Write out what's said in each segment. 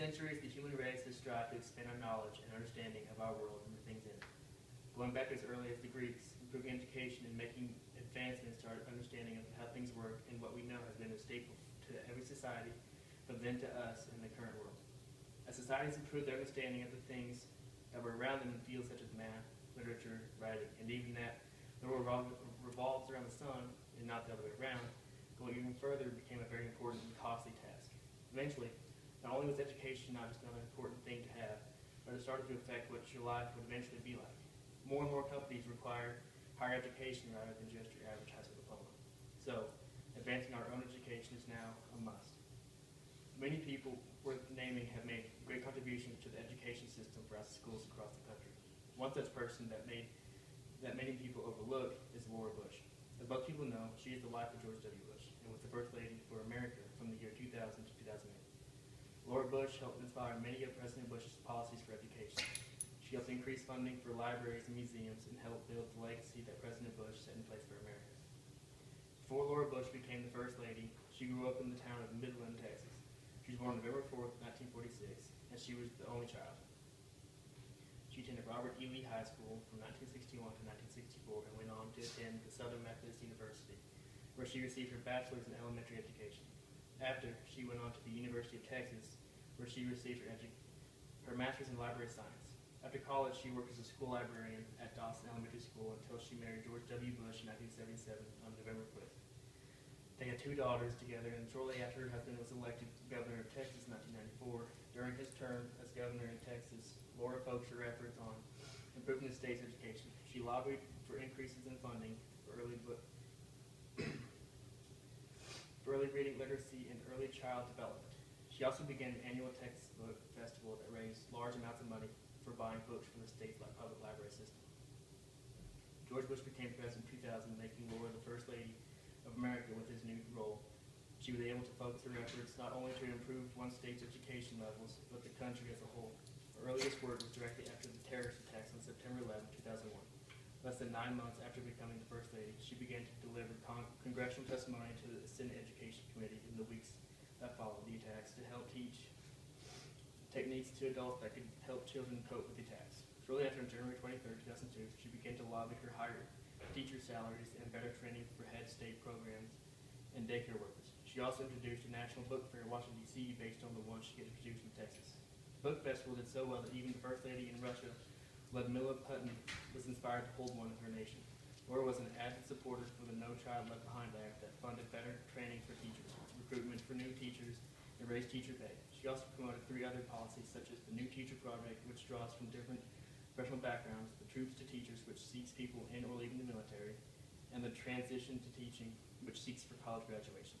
centuries, the human race has strived to expand our knowledge and understanding of our world and the things in it. Going back as early as the Greeks, improving education and making advancements to our understanding of how things work and what we know has been a staple to every society, from then to us in the current world. As societies improved their understanding of the things that were around them in fields such as math, literature, writing, and even that the world revolves around the sun and not the other way around, going even further became a very important and costly task. Eventually, not only was education not just another important thing to have, but it started to affect what your life would eventually be like. More and more companies require higher education rather than just your average high school diploma. So, advancing our own education is now a must. Many people worth naming have made great contributions to the education system for us schools across the country. One such person that many people overlook is Laura Bush. As most people know, she is the wife of George W. Bush and was the First Lady for America from the year 2000 to 2008. Laura Bush helped inspire many of President Bush's policies for education. She helped increase funding for libraries and museums and helped build the legacy that President Bush set in place for America. Before Laura Bush became the First Lady, she grew up in the town of Midland, Texas. She was born November 4th, 1946, and she was the only child. She attended Robert E. Lee High School from 1961 to 1964 and went on to attend the Southern Methodist University, where she received her bachelor's in elementary education. After, she went on to the University of Texas, where she received her master's in library science. After college, she worked as a school librarian at Dawson Elementary School until she married George W. Bush in 1977 on November 5th. They had 2 daughters together, and shortly after her husband was elected governor of Texas in 1994. During his term as governor in Texas, Laura focused her efforts on improving the state's education. She lobbied for increases in funding for early reading literacy and early child development. She also began an annual textbook festival that raised large amounts of money for buying books from the state's public library system. George Bush became president in 2000, making Laura the First Lady of America with his new role. She was able to focus her efforts not only to improve one state's education levels, but the country as a whole. Her earliest work was directly after the terrorist attacks on September 11, 2001. Less than 9 months after becoming the First Lady, she began to deliver congressional testimony to the Senate Education Committee in the weeks that followed the attacks to help teach techniques to adults that could help children cope with the attacks. Shortly after, on January 23, 2002, she began to lobby for higher teacher salaries and better training for head state programs and daycare workers. She also introduced a national book fair in Washington, D.C. based on the one she had introduced in Texas. The book festival did so well that even the First Lady in Russia, Ludmila Putin, was inspired to hold one in her nation. Laura was an avid supporter for the No Child Left Behind Act that funded better training for teachers, recruitment for new teachers, and raised teacher pay. She also promoted 3 other policies, such as the New Teacher Project, which draws from different professional backgrounds, the Troops to Teachers, which seeks people in or leaving the military, and the Transition to Teaching, which seeks for college graduation.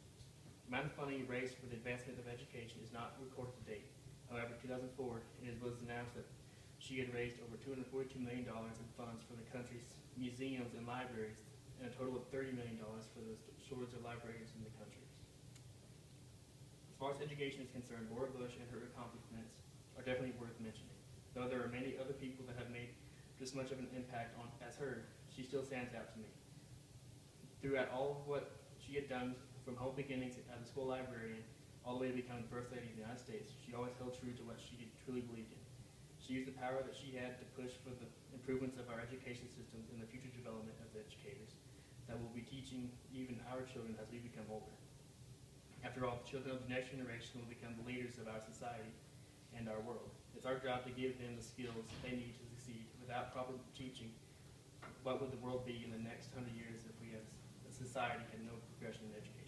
The amount of funding raised for the advancement of education is not recorded to date. However, in 2004, it was announced that she had raised over $242 million in funds for the country's museums and libraries, and a total of $30 million for the shortage of libraries in the country. As far as education is concerned, Laura Bush and her accomplishments are definitely worth mentioning. Though there are many other people that have made just much of an impact as her, she still stands out to me. Throughout all of what she had done, from humble beginnings as a school librarian all the way to becoming First Lady of the United States, she always held true to what she truly believed in. She used the power that she had to push for the improvements of our education systems and the future development of the educators that will be teaching even our children as we become older. After all, the children of the next generation will become the leaders of our society and our world. It's our job to give them the skills they need to succeed. Without proper teaching, what would the world be in the next 100 years if we as a society had no progression in education?